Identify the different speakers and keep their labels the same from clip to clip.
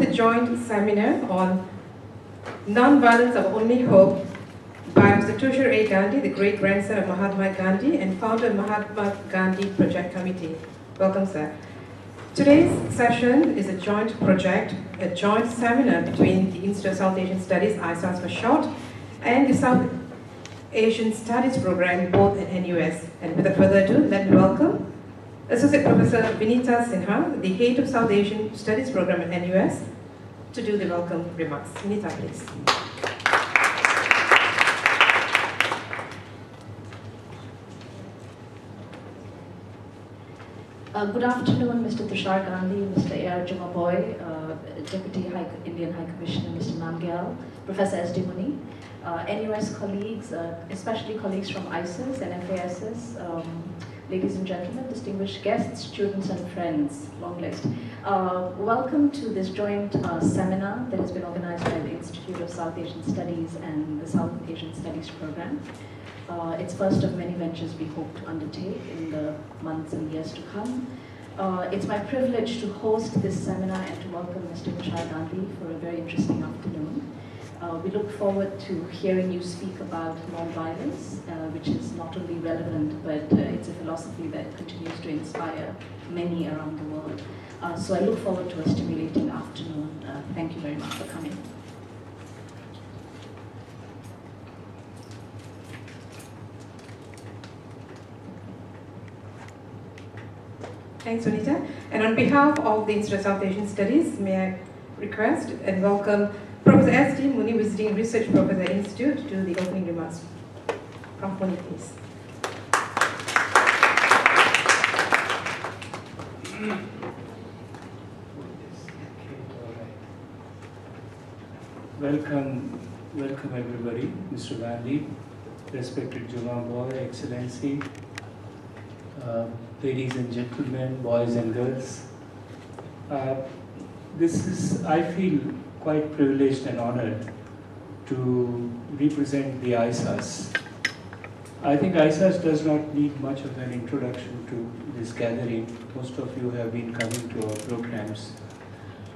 Speaker 1: with a joint seminar on Nonviolence, Our Only Hope by Mr. Tushar Gandhi, the great-grandson of Mahatma Gandhi and founder of Mahatma Gandhi Project Committee. Welcome, sir. Today's session is a joint project, a joint seminar between the Institute of South Asian Studies, ISAS for short, and the South Asian Studies program, both at NUS. And without further ado, let me welcome Associate Professor Vinita Sinha, the head of South Asian Studies program at NUS, to do the welcome remarks. Vinita, please.
Speaker 2: Good afternoon, Mr. Tushar Gandhi, Mr. A.R. Jumaboy, Deputy Indian High Commissioner, Mr. Namgyal, Professor S.D. Muni, NUS colleagues, especially colleagues from ISIS and FASS, ladies and gentlemen, distinguished guests, students and friends, long list. Welcome to this joint seminar that has been organized by the Institute of South Asian Studies and the South Asian Studies program. It's first of many ventures we hope to undertake in the months and years to come. It's my privilege to host this seminar and to welcome Mr. Tushar Gandhi for a very interesting afternoon. We look forward to hearing you speak about nonviolence, which is not only relevant, but it's a philosophy that continues to inspire many around the world. So I look forward to a stimulating afternoon. Thank you very much for coming.
Speaker 1: Thanks, Sunita. And on behalf of the Institute of South Asian Studies, may I request and welcome Professor S.D. Muni, Visiting Research Professor at the Institute, to do the opening remarks. Prof. Muni, please.
Speaker 3: Welcome everybody, Mr. Gandhi, respected Juma Boy, Excellency, ladies and gentlemen, boys and girls. I feel quite privileged and honored to represent the ISAS. I think ISAS does not need much of an introduction to this gathering. Most of you have been coming to our programs.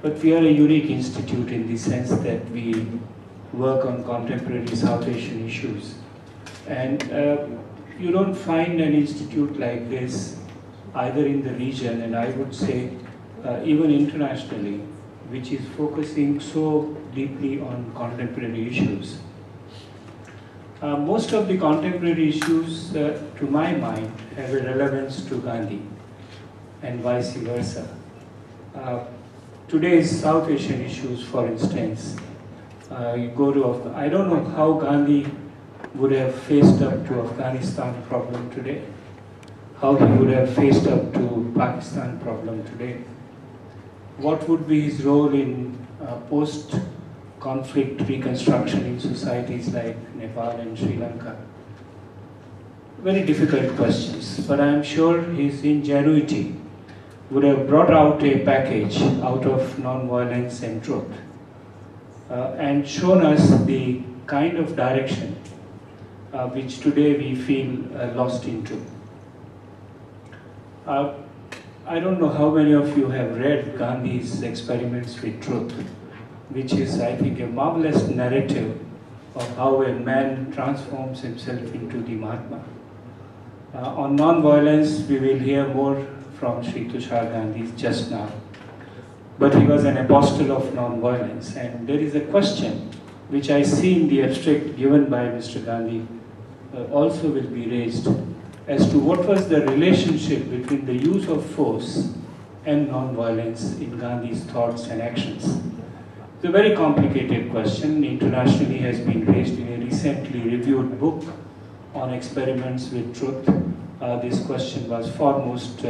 Speaker 3: But we are a unique institute in the sense that we work on contemporary South Asian issues. And you don't find an institute like this either in the region, and I would say even internationally, which is focusing so deeply on contemporary issues. Most of the contemporary issues, to my mind, have a relevance to Gandhi, and vice versa. Today's South Asian issues, for instance, you go to, I don't know how Gandhi would have faced up to Afghanistan problem today, how he would have faced up to Pakistan problem today. What would be his role in post-conflict reconstruction in societies like Nepal and Sri Lanka? Very difficult questions, but I am sure his ingenuity would have brought out a package out of non-violence and truth and shown us the kind of direction which today we feel lost into. I don't know how many of you have read Gandhi's Experiments with Truth, which is, I think, a marvelous narrative of how a man transforms himself into the Mahatma. On non-violence, we will hear more from Sri Tushar Gandhi just now. But he was an apostle of non-violence, and there is a question which I see in the abstract given by Mr. Gandhi also will be raised as to what was the relationship between the use of force and non-violence in Gandhi's thoughts and actions. It's a very complicated question, internationally has been raised in a recently reviewed book on experiments with truth. This question was foremost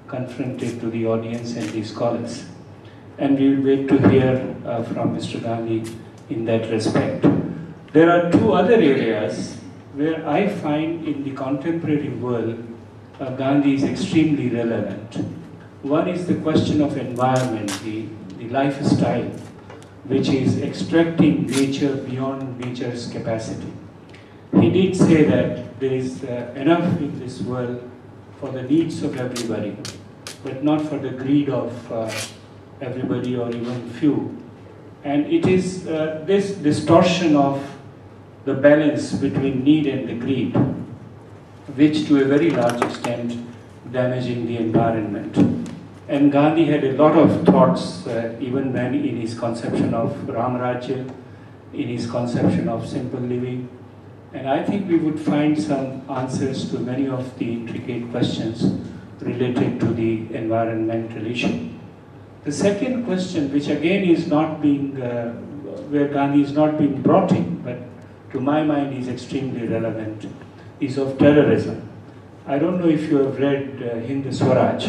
Speaker 3: confronted to the audience and the scholars. And we will wait to hear from Mr. Gandhi in that respect. There are two other areas where I find in the contemporary world Gandhi is extremely relevant. One is the question of environment, the lifestyle, which is extracting nature beyond nature's capacity. He did say that there is enough in this world for the needs of everybody, but not for the greed of everybody or even few. And it is this distortion of the balance between need and the greed, which to a very large extent damaging the environment. And Gandhi had a lot of thoughts, even when in his conception of Ramarajya, in his conception of simple living. And I think we would find some answers to many of the intricate questions related to the environmental issue. The second question, which again is not being, where Gandhi is not being brought in, but to my mind is extremely relevant, is of terrorism. I don't know if you have read Hind Swaraj,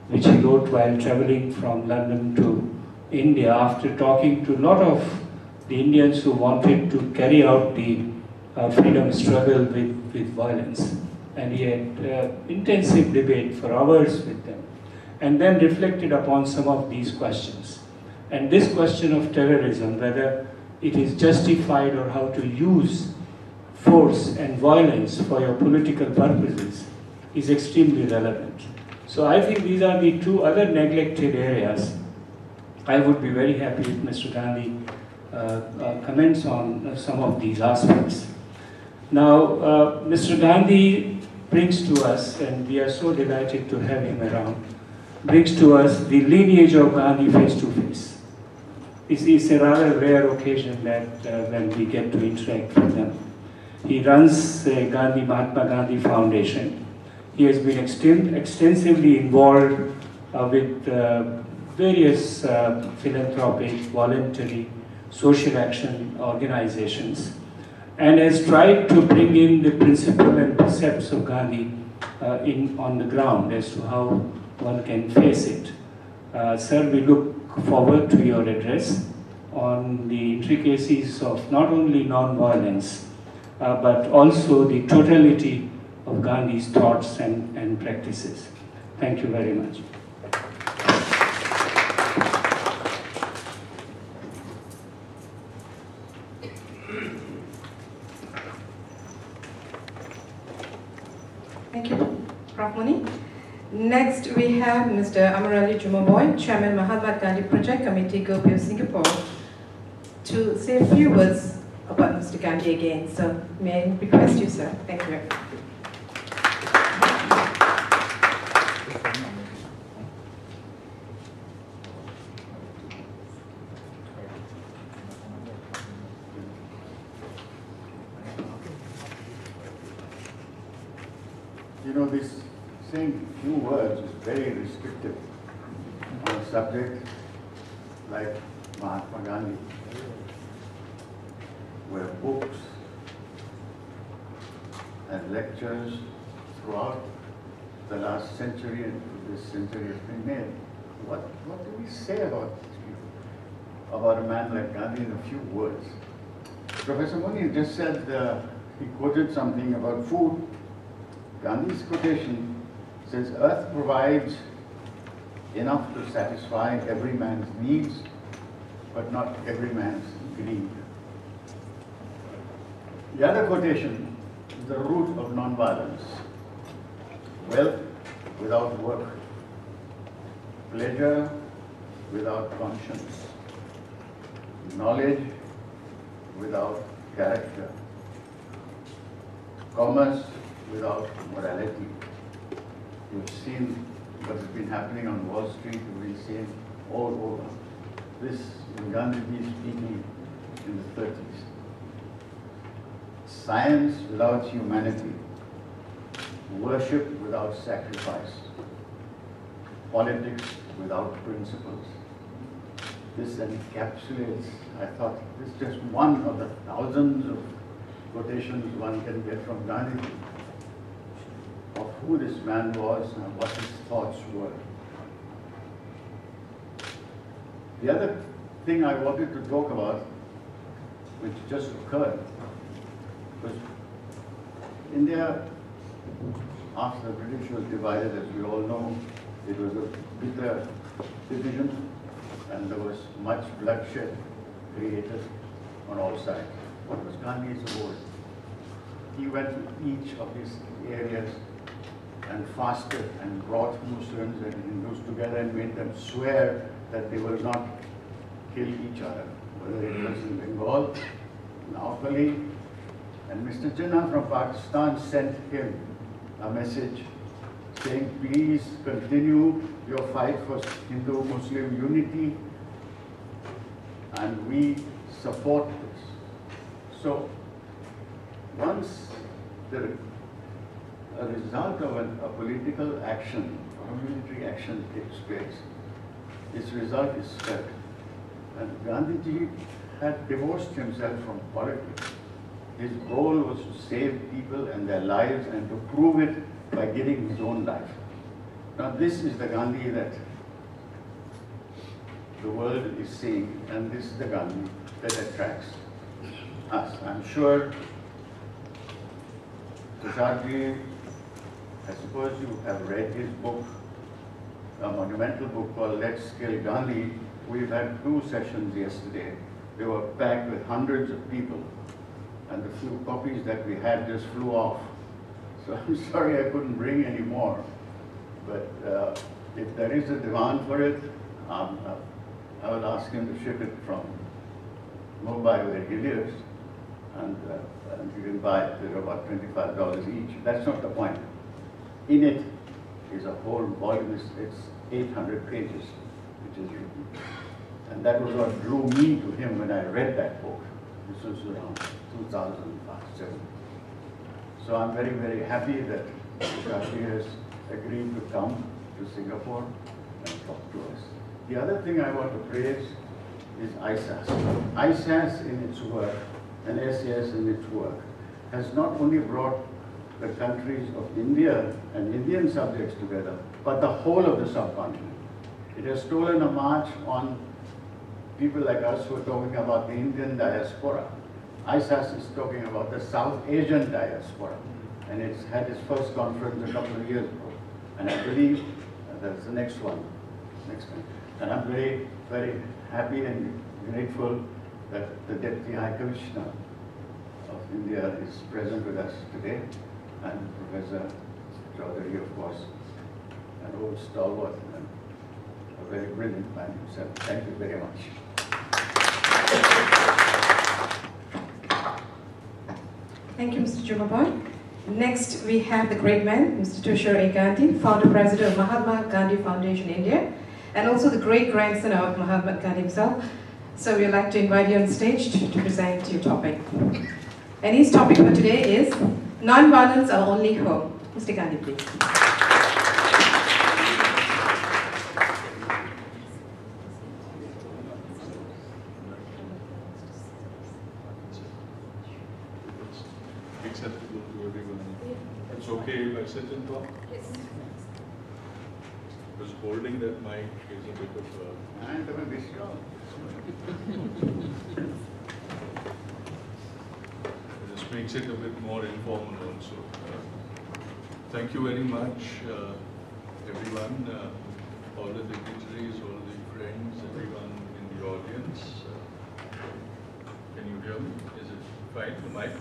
Speaker 3: which he wrote while traveling from London to India after talking to a lot of the Indians who wanted to carry out the freedom struggle with violence. And he had intensive debate for hours with them, and then reflected upon some of these questions. And this question of terrorism, whether it is justified or how to use force and violence for your political purposes, is extremely relevant. So I think these are the two other neglected areas. I would be very happy if Mr. Gandhi comments on some of these aspects. Now, Mr. Gandhi brings to us, and we are so delighted to have him around, brings to us the lineage of Gandhi face to face. It's a rather rare occasion that when we get to interact with them. He runs the Mahatma Gandhi Foundation. He has been extensively involved with various philanthropic, voluntary, social action organizations, and has tried to bring in the principle and precepts of Gandhi on the ground as to how one can face it. Sir, we look forward to your address on the intricacies of not only non-violence, but also the totality of Gandhi's thoughts and practices. Thank you very much.
Speaker 1: Thank you, Prof. Muni. Next, we have Mr. Amarali Jumaboy, Chairman Mahatma Gandhi Project Committee, Gopi of Singapore, to say a few words about Mr. Gandhi again. So, may I request you, sir? Thank you.
Speaker 4: You know, this saying few words is very restrictive on a subject like Mahatma Gandhi, where books and lectures throughout the last century and this century has been made. What do we say about these people? About a man like Gandhi in a few words? Professor Muni just said, he quoted something about food. Gandhi's quotation says, "Earth provides enough to satisfy every man's needs, but not every man's greed." The other quotation is the root of non-violence. Wealth without work, pleasure without conscience, knowledge without character, commerce without morality. You've seen what has been happening on Wall Street, you've been seeing all over. This is Gandhi speaking in the 30s. Science without humanity, worship without sacrifice, politics without principles. This encapsulates, I thought, this is just one of the thousands of quotations one can get from Gandhi of who this man was and what his thoughts were. The other thing I wanted to talk about, which just occurred, was India, after the British was divided, as we all know, it was a bitter division and there was much bloodshed created on all sides. What was Gandhi's role? He went to each of these areas and fasted and brought Muslims and Hindus together and made them swear that they will not kill each other, whether it was in Bengal, in Awfali, and Mr. Jinnah from Pakistan sent him a message saying, please continue your fight for Hindu-Muslim unity, and we support this. So, once a result of a political action, or a military action takes place, its result is felt. And Gandhiji had divorced himself from politics. His goal was to save people and their lives and to prove it by giving his own life. Now this is the Gandhi that the world is seeing, and this is the Gandhi that attracts us. I'm sure, Tusharji, I suppose you have read his book, a monumental book called Let's Kill Gandhi. We've had 2 sessions yesterday. They were packed with hundreds of people, and the few copies that we had just flew off. So I'm sorry I couldn't bring any more. But if there is a demand for it, I will ask him to ship it from Mumbai, where he lives, and you can buy it. They're about $25 each. That's not the point. In it is a whole volume. It's 800 pages, which is written. And that was what drew me to him when I read that book. This was around 2007. So I'm very, very happy that Gandhi has agreed to come to Singapore and talk to us. The other thing I want to praise is ISAS. ISAS in its work, and SAS in its work, has not only brought the countries of India and Indian subjects together, but the whole of the subcontinent. It has stolen a march on people like us who are talking about the Indian diaspora. ISAS is talking about the South Asian diaspora, and it's had its first conference a couple of years ago. And I believe that's the next one, next time. And I'm very, very happy and grateful that the Deputy High Commissioner of India is present with us today, and Professor Chaudhary, of course, an old stalwart and a very brilliant man himself. Thank you very much.
Speaker 1: Thank you, Mr. Jumaboy. Next, we have the great man, Mr. Tushar Gandhi, founder-president of Mahatma Gandhi Foundation, India, and also the great-grandson of Mahatma Gandhi himself. So we'd like to invite you on stage to present your topic. And his topic for today is Nonviolence, Our Only Hope. Mr. Gandhi, please.
Speaker 5: Acceptable to everyone. It's okay if I sit and talk?
Speaker 1: Yes.
Speaker 5: Because holding that mic is a bit of this makes it a bit more informal also. Thank you very much, everyone, all the dignitaries, all the friends, everyone in the audience. Can you hear me? Is it fine, the mic?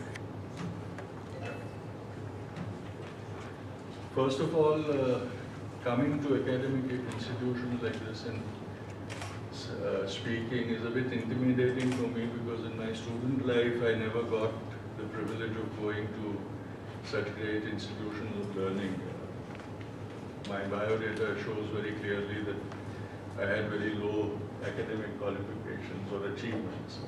Speaker 5: First of all, coming to academic institutions like this and speaking is a bit intimidating for me, because in my student life I never got the privilege of going to such great institutions of learning. My biodata shows very clearly that I had very low academic qualifications or achievements.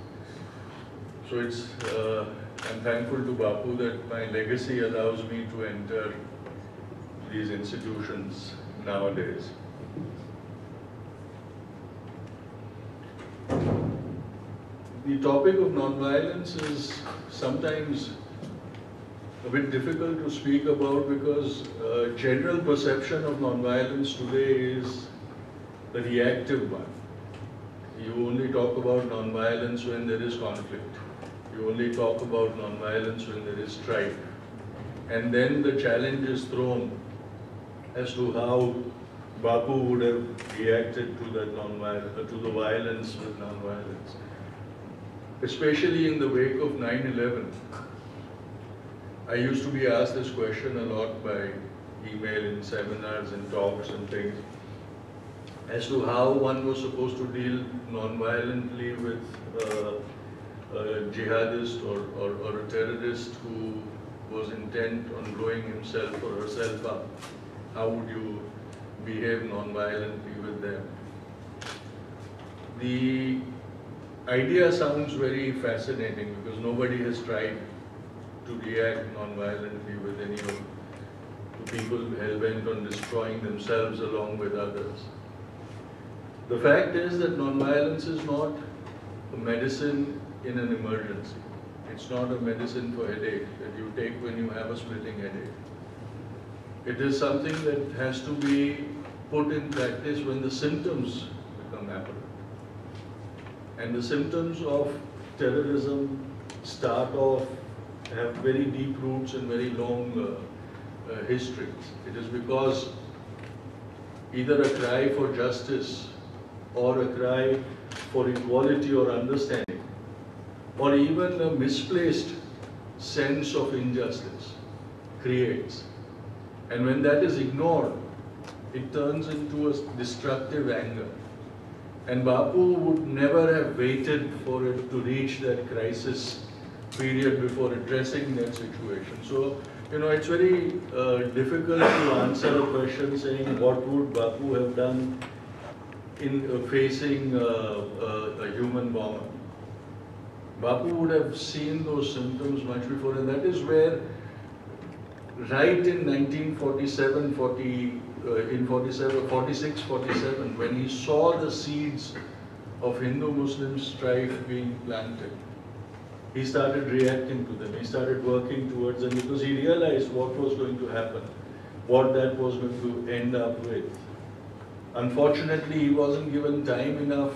Speaker 5: So I'm thankful to Bapu that my legacy allows me to enter these institutions nowadays. The topic of nonviolence is sometimes a bit difficult to speak about, because general perception of nonviolence today is the reactive one. You only talk about nonviolence when there is conflict. You only talk about nonviolence when there is strife. And then the challenge is thrown as to how Bapu would have reacted to that to the violence with nonviolence. Especially in the wake of 9/11. I used to be asked this question a lot by email in seminars and talks and things. as to how one was supposed to deal non-violently with a jihadist or a terrorist who was intent on blowing himself or herself up. How would you behave non-violently with them? The idea sounds very fascinating because nobody has tried to react non-violently with any of the people hell-bent on destroying themselves along with others. The fact is that non-violence is not a medicine in an emergency. It's not a medicine for headache that you take when you have a splitting headache. It is something that has to be put in practice when the symptoms become apparent. And the symptoms of terrorism start off, have very deep roots and very long histories. It is because either a cry for justice or a cry for equality or understanding, or even a misplaced sense of injustice creates. And when that is ignored, it turns into a destructive anger. And Bapu would never have waited for it to reach that crisis period before addressing that situation. So, it's very difficult to answer a question saying what would Bapu have done in facing a human bomber. Bapu would have seen those symptoms much before, and that is where, right in 1947, 46, 47, when he saw the seeds of Hindu-Muslim strife being planted, he started reacting to them. He started working towards them because he realized what was going to happen, what that was going to end up with. Unfortunately, he wasn't given time enough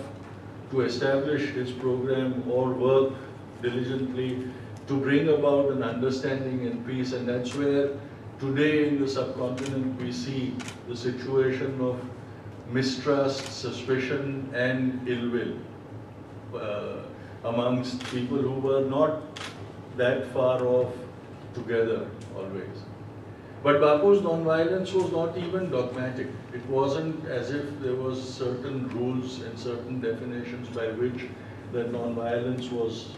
Speaker 5: to establish his program or work diligently to bring about an understanding and peace, and that's where today in the subcontinent we see the situation of mistrust, suspicion and ill will amongst people who were not that far off together always. But Bapu's non-violence was not even dogmatic. It wasn't as if there was certain rules and certain definitions by which that non-violence was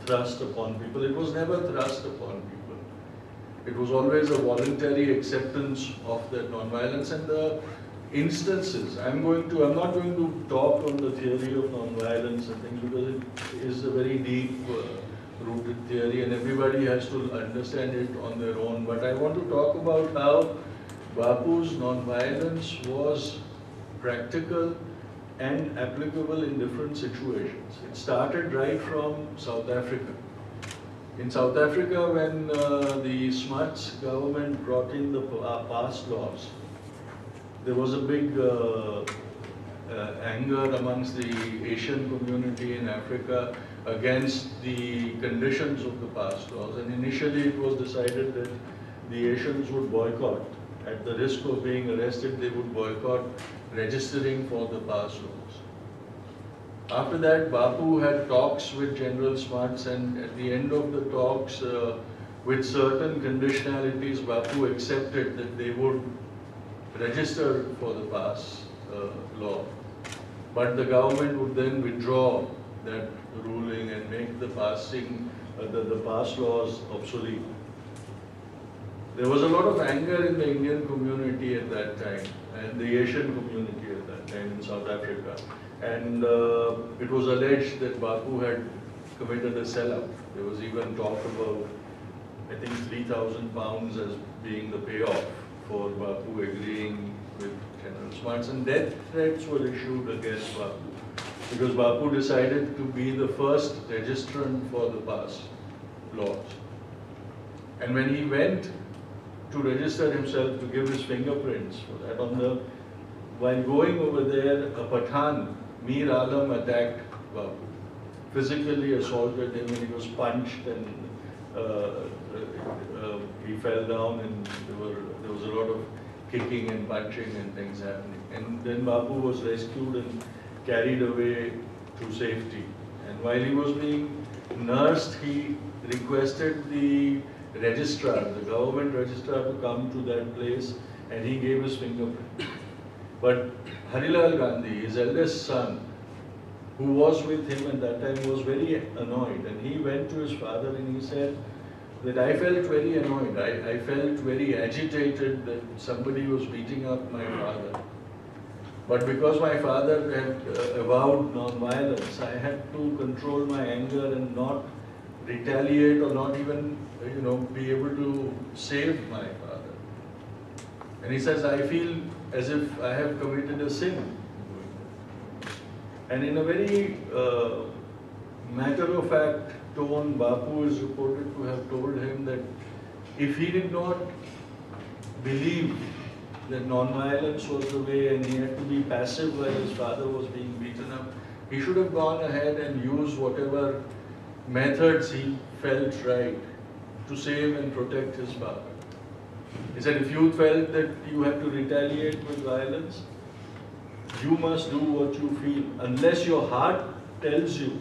Speaker 5: thrust upon people. It was never thrust upon people. It was always a voluntary acceptance of that non-violence, and the instances. I'm not going to talk on the theory of non-violence and things because it is a very deep rooted theory and everybody has to understand it on their own. But I want to talk about how Bapu's non-violence was practical and applicable in different situations. It started right from South Africa. In South Africa, when the Smuts government brought in the pass laws, there was a big anger amongst the Asian community in Africa against the conditions of the pass laws. And initially it was decided that the Asians would boycott. At the risk of being arrested, they would boycott registering for the pass laws. After that, Bapu had talks with General Smuts, and at the end of the talks, with certain conditionalities, Bapu accepted that they would register for the pass law. But the government would then withdraw that ruling and make the passing, the pass laws obsolete. There was a lot of anger in the Indian community at that time and the Asian community at that time in South Africa. And it was alleged that Bapu had committed a sellout. There was even talk about, I think, £3,000 as being the payoff for Bapu agreeing with General Smuts, and death threats were issued against Bapu because Bapu decided to be the first registrant for the pass laws. And when he went to register himself to give his fingerprints for that, while going over there, a Pathan, Mir Alam, attacked Bapu, physically assaulted him, and he was punched and he fell down, and there was a lot of kicking and punching and things happening. And then Bapu was rescued and carried away to safety. And while he was being nursed, he requested the registrar, the government registrar, to come to that place, and he gave his fingerprint. But Harilal Gandhi, his eldest son, who was with him at that time, was very annoyed, and he went to his father and he said that I felt very annoyed, I felt very agitated that somebody was beating up my father. But because my father had avowed non-violence, I had to control my anger and not retaliate or not even, be able to save my father. And he says, I feel as if I have committed a sin. And in a very matter-of-fact tone, Bapu is reported to have told him that if he did not believe that non-violence was the way and he had to be passive while his father was being beaten up, he should have gone ahead and used whatever methods he felt right to save and protect his father. He said, if you felt that you had to retaliate with violence, you must do what you feel. Unless your heart tells you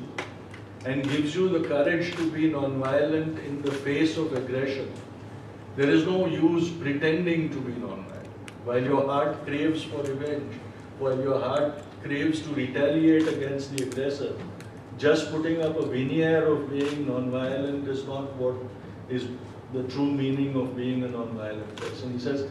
Speaker 5: and gives you the courage to be non-violent in the face of aggression, there is no use pretending to be non-violent. While your heart craves for revenge, while your heart craves to retaliate against the aggressor, just putting up a veneer of being non-violent is not what is the true meaning of being a non-violent person. He says,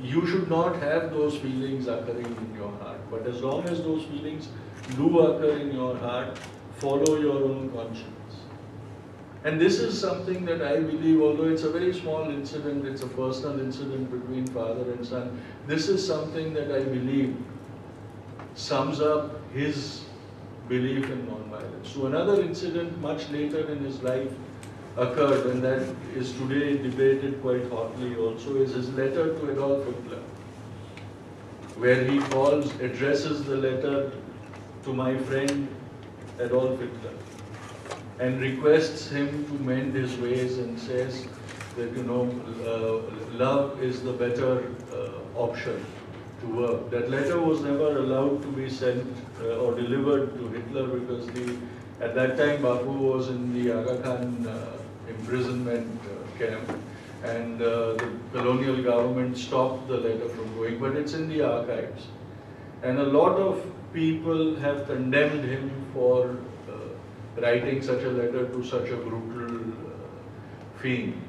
Speaker 5: you should not have those feelings occurring in your heart. But as long as those feelings do occur in your heart, follow your own conscience. And this is something that I believe, although it's a very small incident, it's a personal incident between father and son, this is something that I believe sums up his belief in non-violence. So another incident much later in his life occurred, and that is today debated quite hotly also, is his letter to Adolf Hitler, where he addresses the letter to my friend Adolf Hitler and requests him to mend his ways and says that, love is the better option to work. That letter was never allowed to be sent or delivered to Hitler because at that time Bapu was in the Aga Khan imprisonment camp, and the colonial government stopped the letter from going, but it's in the archives. And a lot of people have condemned him for writing such a letter to such a brutal fiend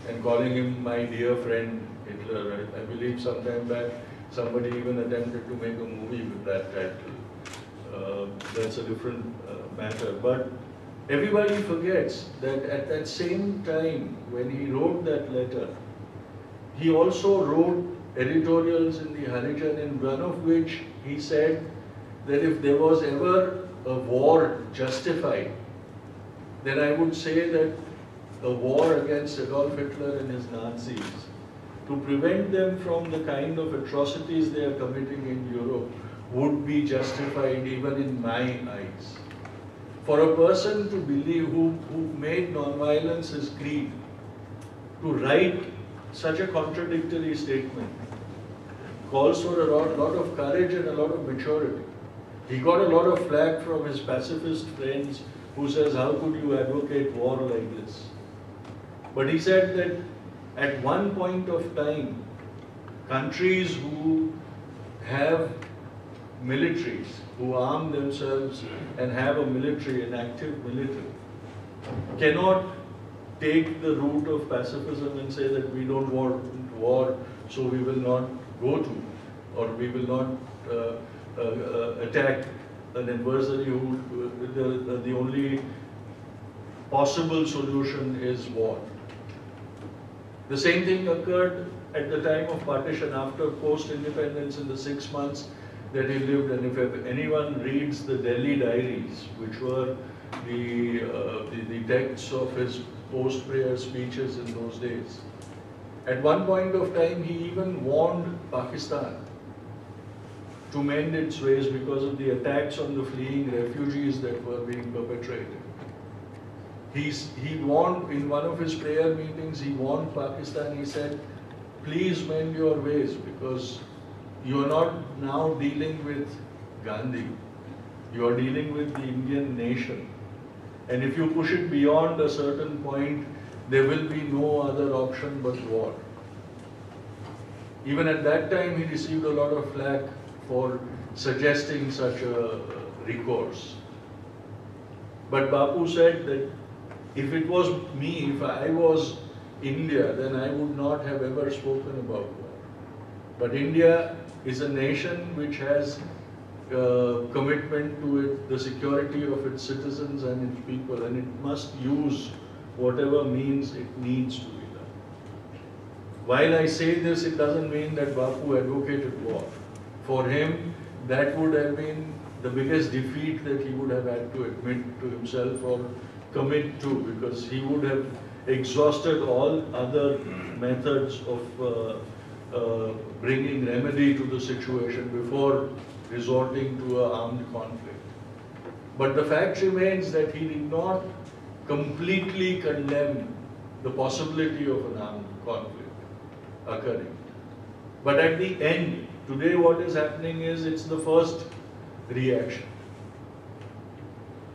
Speaker 5: and calling him my dear friend Hitler. I believe sometime back somebody even attempted to make a movie with that title. That's a different matter. But everybody forgets that at that same time when he wrote that letter, he also wrote editorials in the Harijan, in one of which he said that if there was ever a war justified, then I would say that a war against Adolf Hitler and his Nazis, to prevent them from the kind of atrocities they are committing in Europe, would be justified even in my eyes. For a person to believe, who made non-violence his creed, to write such a contradictory statement, calls for a lot of courage and a lot of maturity. He got a lot of flack from his pacifist friends who says, how could you advocate war like this? But he said that at one point of time, countries who have militaries, who arm themselves and have a military, an active military, cannot take the route of pacifism and say that we don't want war, so we will not go to, or we will not attack an adversary who the only possible solution is war. The same thing occurred at the time of partition, after post-independence, in the 6 months that he lived. And if anyone reads the Delhi diaries, which were the texts of his post-prayer speeches in those days, at one point of time he even warned Pakistan to mend its ways because of the attacks on the fleeing refugees that were being perpetrated. He warned, in one of his prayer meetings, he warned Pakistan, he said, please mend your ways, because you are not now dealing with Gandhi, you are dealing with the Indian nation. And if you push it beyond a certain point, there will be no other option but war. Even at that time, he received a lot of flack for suggesting such a recourse. But Bapu said that if it was me, if I was India, then I would not have ever spoken about war. But India is a nation which has commitment to it, the security of its citizens and its people, and it must use whatever means it needs to be done. While I say this, it doesn't mean that Bapu advocated war. For him, that would have been the biggest defeat that he would have had to admit to himself or commit to, because he would have exhausted all other methods of bringing remedy to the situation before resorting to an armed conflict. But the fact remains that he did not completely condemn the possibility of an armed conflict occurring. But at the end, today what is happening is it's the first reaction.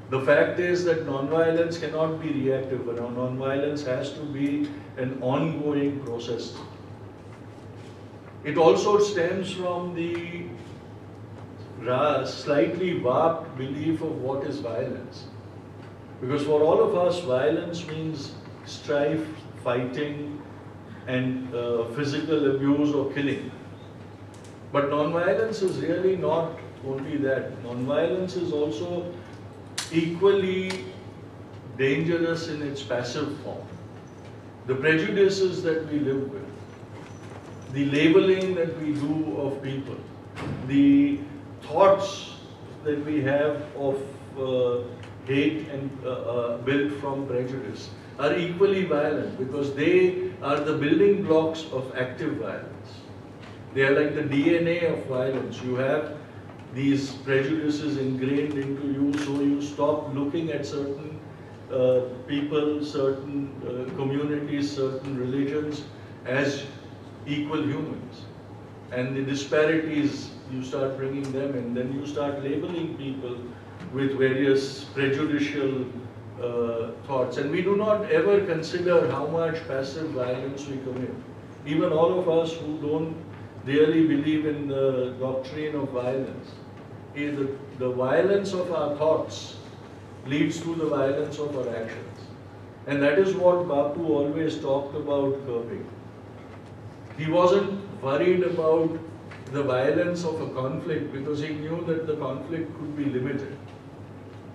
Speaker 5: The fact is that non-violence cannot be reactive, but non-violence has to be an ongoing process. It also stems from the slightly warped belief of what is violence. Because for all of us, violence means strife, fighting, and physical abuse or killing. But non-violence is really not only that. Non-violence is also equally dangerous in its passive form. The prejudices that we live with, the labeling that we do of people, the thoughts that we have of hate and built from prejudice are equally violent, because they are the building blocks of active violence. They are like the DNA of violence. You have these prejudices ingrained into you, so you stop looking at certain people, certain communities, certain religions as equal humans. And the disparities, you start bringing them in, then you start labeling people with various prejudicial thoughts. And we do not ever consider how much passive violence we commit. Even all of us who don't really believe in the doctrine of violence, the violence of our thoughts leads to the violence of our actions. And that is what Bapu always talked about curbing. He wasn't worried about the violence of a conflict because he knew that the conflict could be limited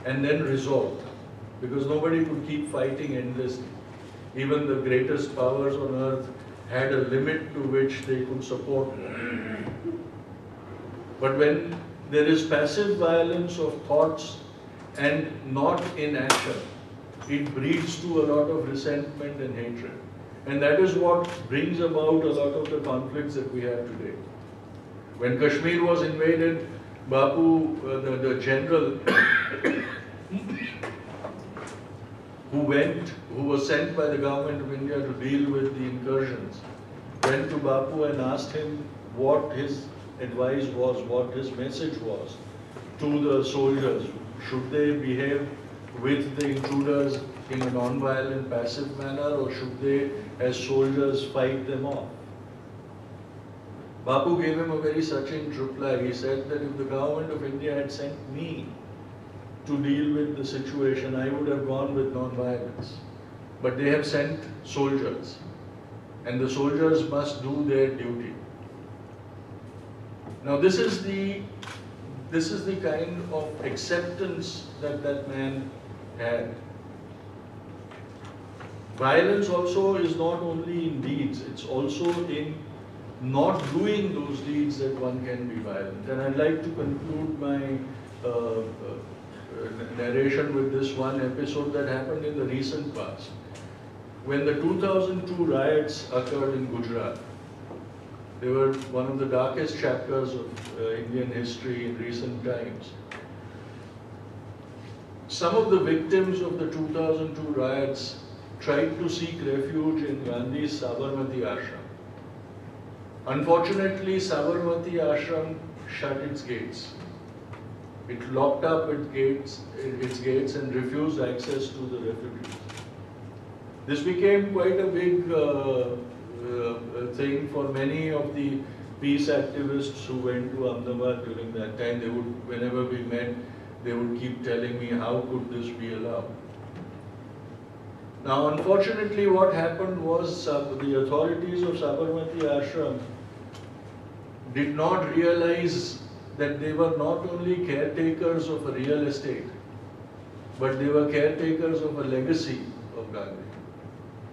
Speaker 5: and then resolved, because nobody could keep fighting endlessly. Even the greatest powers on earth had a limit to which they could support war. But when there is passive violence of thoughts and not in action, it breeds to a lot of resentment and hatred. And that is what brings about a lot of the conflicts that we have today. When Kashmir was invaded, Bapu, the general who was sent by the government of India to deal with the incursions, went to Bapu and asked him what his advice was, what his message was to the soldiers. Should they behave with the intruders in a non-violent, passive manner, or should they, as soldiers, fight them off? Bapu gave him a very succinct reply. He said that if the government of India had sent me to deal with the situation, I would have gone with non-violence. But they have sent soldiers, and the soldiers must do their duty. Now this is the kind of acceptance that that man had. Violence also is not only in deeds, it's also in not doing those deeds that one can be violent. And I'd like to conclude my narration with this one episode that happened in the recent past. When the 2002 riots occurred in Gujarat, they were one of the darkest chapters of Indian history in recent times. Some of the victims of the 2002 riots tried to seek refuge in Gandhi's Sabarmati ashram. Unfortunately, Sabarmati ashram shut its gates. It locked up its gates and refused access to the refugees. This became quite a big thing for many of the peace activists who went to Ahmedabad during that time. They would, whenever we met, they would keep telling me, how could this be allowed? Now, unfortunately, what happened was the authorities of Sabarmati Ashram did not realize that they were not only caretakers of a real estate, but they were caretakers of a legacy of Gandhi.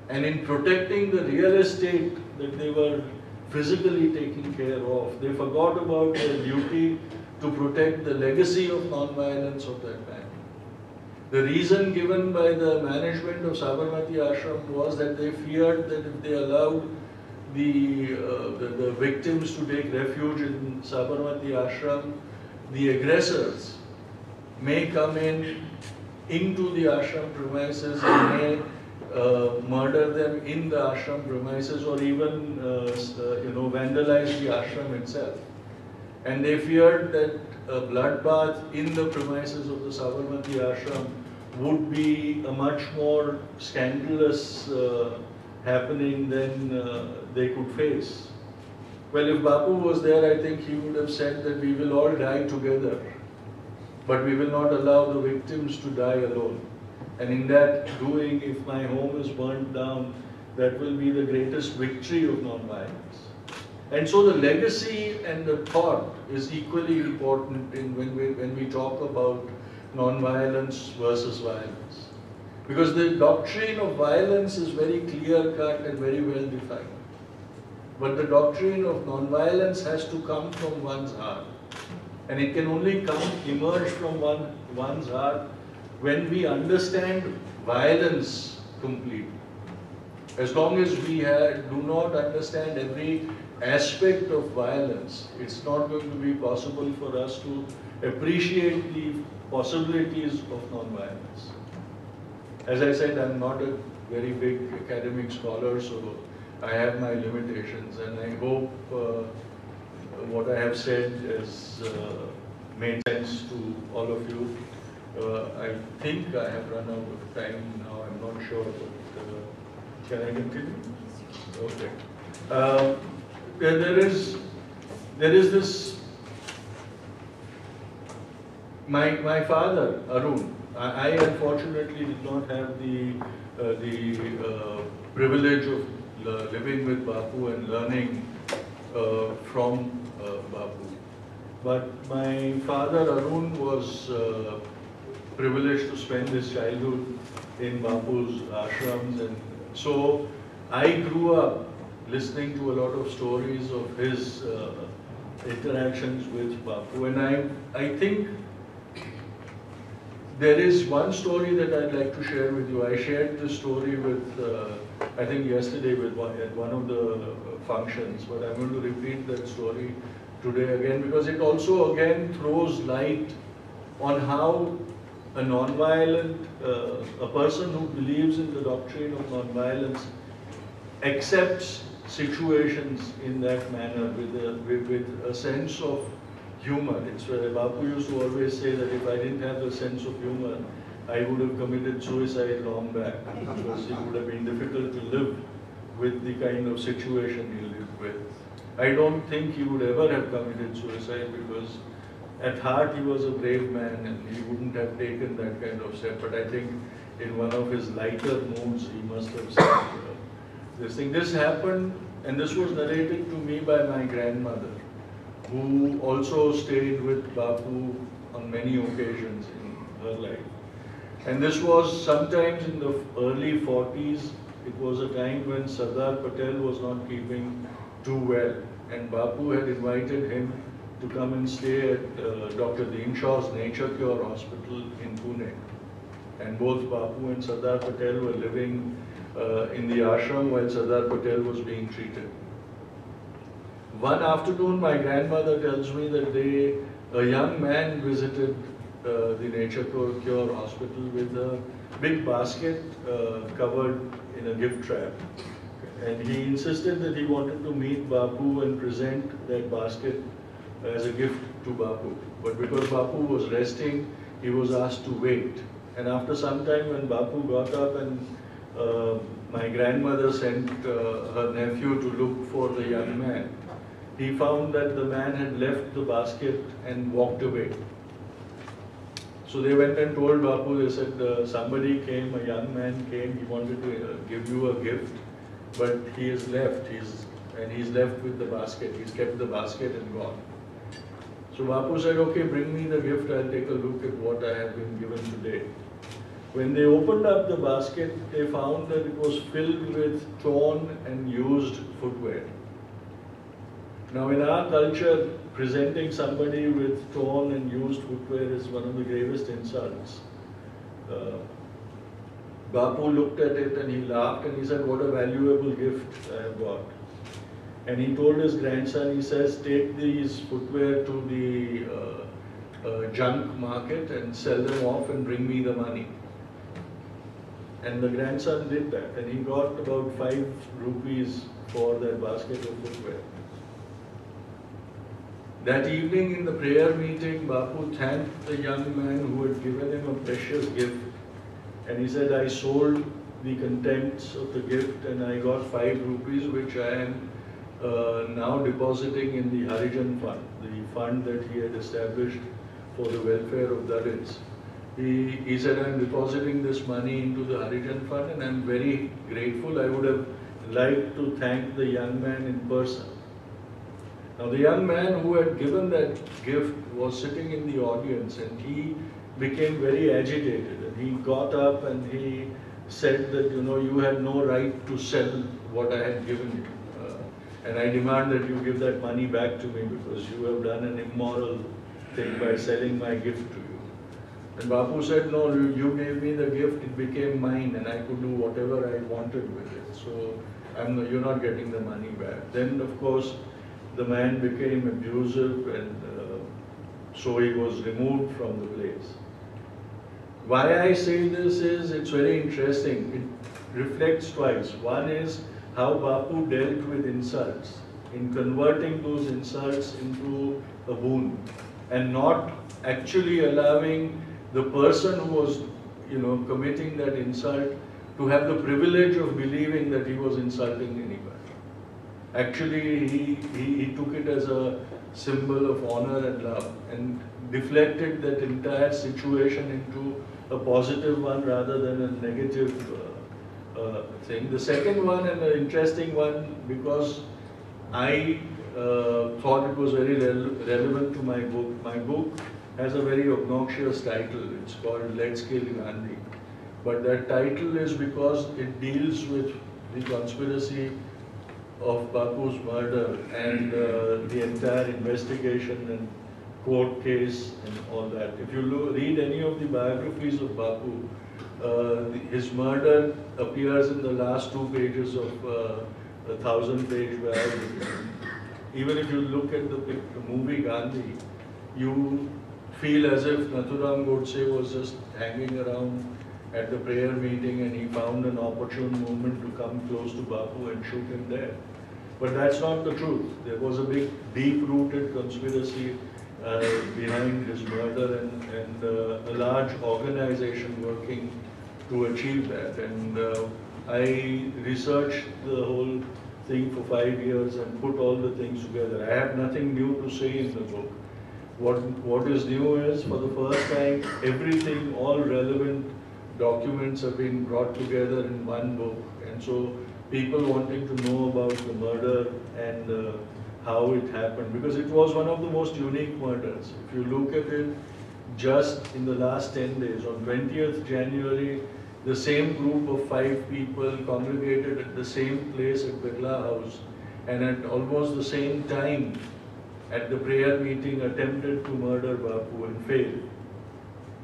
Speaker 5: And in protecting the real estate that they were physically taking care of, they forgot about their duty to protect the legacy of non-violence of that man. The reason given by the management of Sabarmati Ashram was that they feared that if they allowed the victims to take refuge in Sabarmati Ashram, the aggressors may come into the ashram premises and may murder them in the ashram premises, or even vandalize the ashram itself. And they feared that a bloodbath in the premises of the Sabarmati Ashram would be a much more scandalous happening than they could face. Well, if Bapu was there, I think he would have said that we will all die together, but we will not allow the victims to die alone. And in that doing, if my home is burnt down, that will be the greatest victory of non-violence. And so the legacy and the thought is equally important when we talk about non-violence versus violence. Because the doctrine of violence is very clear-cut and very well defined. But the doctrine of non-violence has to come from one's heart. And it can only emerge from one's heart when we understand violence completely. As long as we do not understand every aspect of violence, it's not going to be possible for us to appreciate the possibilities of non-violence. As I said, I'm not a very big academic scholar, so I have my limitations, and I hope what I have said has made sense to all of you. I think I have run out of time now, I'm not sure, but can I continue? Okay. There is this, my father, Arun, I unfortunately did not have the privilege of living with Bapu and learning from Bapu. But my father, Arun, was privileged to spend his childhood in Bapu's ashrams, and so I grew up listening to a lot of stories of his interactions with Bapu. And I think there is one story that I'd like to share with you. I shared this story with, I think yesterday at one of the functions, but I'm going to repeat that story today again, because it also again throws light on how a non-violent, a person who believes in the doctrine of non-violence accepts situations in that manner with a sense of humor. It's Bapu used to always say that if I didn't have a sense of humor, I would have committed suicide long back, because it would have been difficult to live with the kind of situation he lived with. I don't think he would ever have committed suicide, because at heart he was a brave man and he wouldn't have taken that kind of step. But I think in one of his lighter moods he must have said this thing. This happened, and this was narrated to me by my grandmother, who also stayed with Bapu on many occasions in her life. And this was sometimes in the early 40s. It was a time when Sardar Patel was not keeping too well, and Bapu had invited him to come and stay at Dr. Deenshaw's Nature Cure Hospital in Pune. And both Bapu and Sardar Patel were living in the ashram while Sardar Patel was being treated. One afternoon, my grandmother tells me that a young man visited the Nature Cure Hospital with a big basket covered in a gift wrap. And he insisted that he wanted to meet Bapu and present that basket as a gift to Bapu. But because Bapu was resting, he was asked to wait. And after some time, when Bapu got up and my grandmother sent her nephew to look for the young man, he found that the man had left the basket and walked away. So they went and told Bapu, they said, somebody came, a young man came, he wanted to give you a gift, but he has left, he's left with the basket, he's kept the basket and gone. So Bapu said, okay, bring me the gift, I'll take a look at what I have been given today. When they opened up the basket, they found that it was filled with torn and used footwear. Now in our culture, presenting somebody with torn and used footwear is one of the gravest insults. Bapu looked at it and he laughed and he said, what a valuable gift I have got. And he told his grandson, he says, take these footwear to the junk market and sell them off and bring me the money. And the grandson did that, and he got about 5 rupees for that basket of footwear. That evening in the prayer meeting, Bapu thanked the young man who had given him a precious gift. And he said, I sold the contents of the gift and I got 5 rupees, which I am now depositing in the Harijan fund, the fund that he had established for the welfare of Dalits. He said, I'm depositing this money into the Harijan fund and I'm very grateful. I would have liked to thank the young man in person. Now the young man who had given that gift was sitting in the audience and he became very agitated and he got up and he said that, you had no right to sell what I had given you. And I demand that you give that money back to me because you have done an immoral thing by selling my gift to you. And Bapu said, no, you gave me the gift, it became mine and I could do whatever I wanted with it. So you're not getting the money back. Then of course the man became abusive and so he was removed from the place. Why I say this is, it's very interesting. It reflects twice. One is how Bapu dealt with insults, in converting those insults into a boon and not actually allowing the person who was, committing that insult to have the privilege of believing that he was insulting anybody. Actually, he took it as a symbol of honor and love and deflected that entire situation into a positive one rather than a negative thing. The second one, and an interesting one, because I thought it was very relevant to my book. My book has a very obnoxious title. It's called Let's Kill Gandhi. But that title is because it deals with the conspiracy of Bapu's murder and the entire investigation and court case and all that. If you read any of the biographies of Bapu, his murder appears in the last 2 pages of a 1,000-page biography. Even if you look at the movie Gandhi, you feel as if Nathuram Godse was just hanging around at the prayer meeting and he found an opportune moment to come close to Bapu and shoot him there. But that's not the truth. There was a big, deep-rooted conspiracy behind his murder and a large organization working to achieve that. And I researched the whole thing for 5 years and put all the things together. I have nothing new to say in the book. What is new is, for the first time, everything, all relevant documents have been brought together in one book. And so people wanting to know about the murder and how it happened, because it was one of the most unique murders. If you look at it, just in the last 10 days, on 20th January, the same group of 5 people congregated at the same place at Birla House and at almost the same time at the prayer meeting attempted to murder Bapu and failed.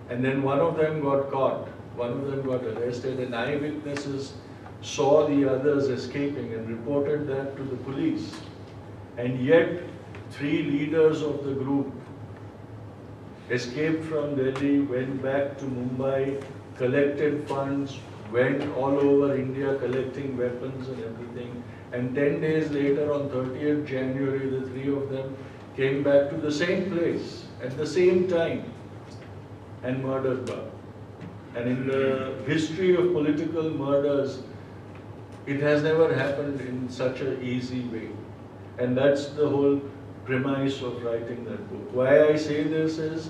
Speaker 5: And then one of them got caught, one of them got arrested, and eyewitnesses saw the others escaping and reported that to the police. And yet 3 leaders of the group escaped from Delhi, went back to Mumbai, collected funds, went all over India collecting weapons and everything. And 10 days later, on 30th January, the 3 of them came back to the same place at the same time and murdered Bapu. And in the history of political murders, it has never happened in such an easy way. And that's the whole premise of writing that book. Why I say this is,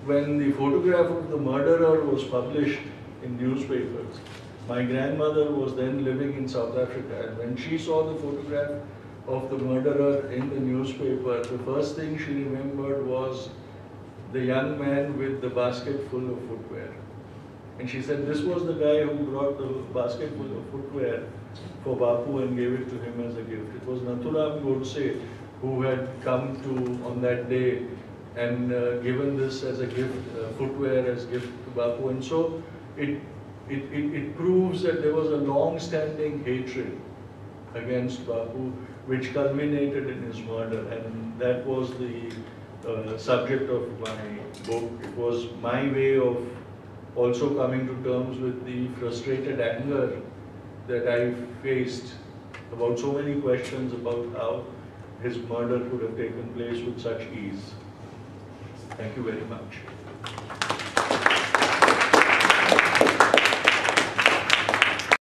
Speaker 5: when the photograph of the murderer was published in newspapers, my grandmother was then living in South Africa, and when she saw the photograph of the murderer in the newspaper, the first thing she remembered was the young man with the basket full of footwear. And she said this was the guy who brought the basket full of footwear for Bapu and gave it to him as a gift. It was Nathuram Godse who had come to, on that day, and given this as a gift, footwear as gift to Bapu. And so it proves that there was a long-standing hatred against Bapu, which culminated in his murder. And that was the subject of my book. It was my way of also coming to terms with the frustrated anger that I faced about so many questions about how his murder could have taken place with such ease. Thank you very much.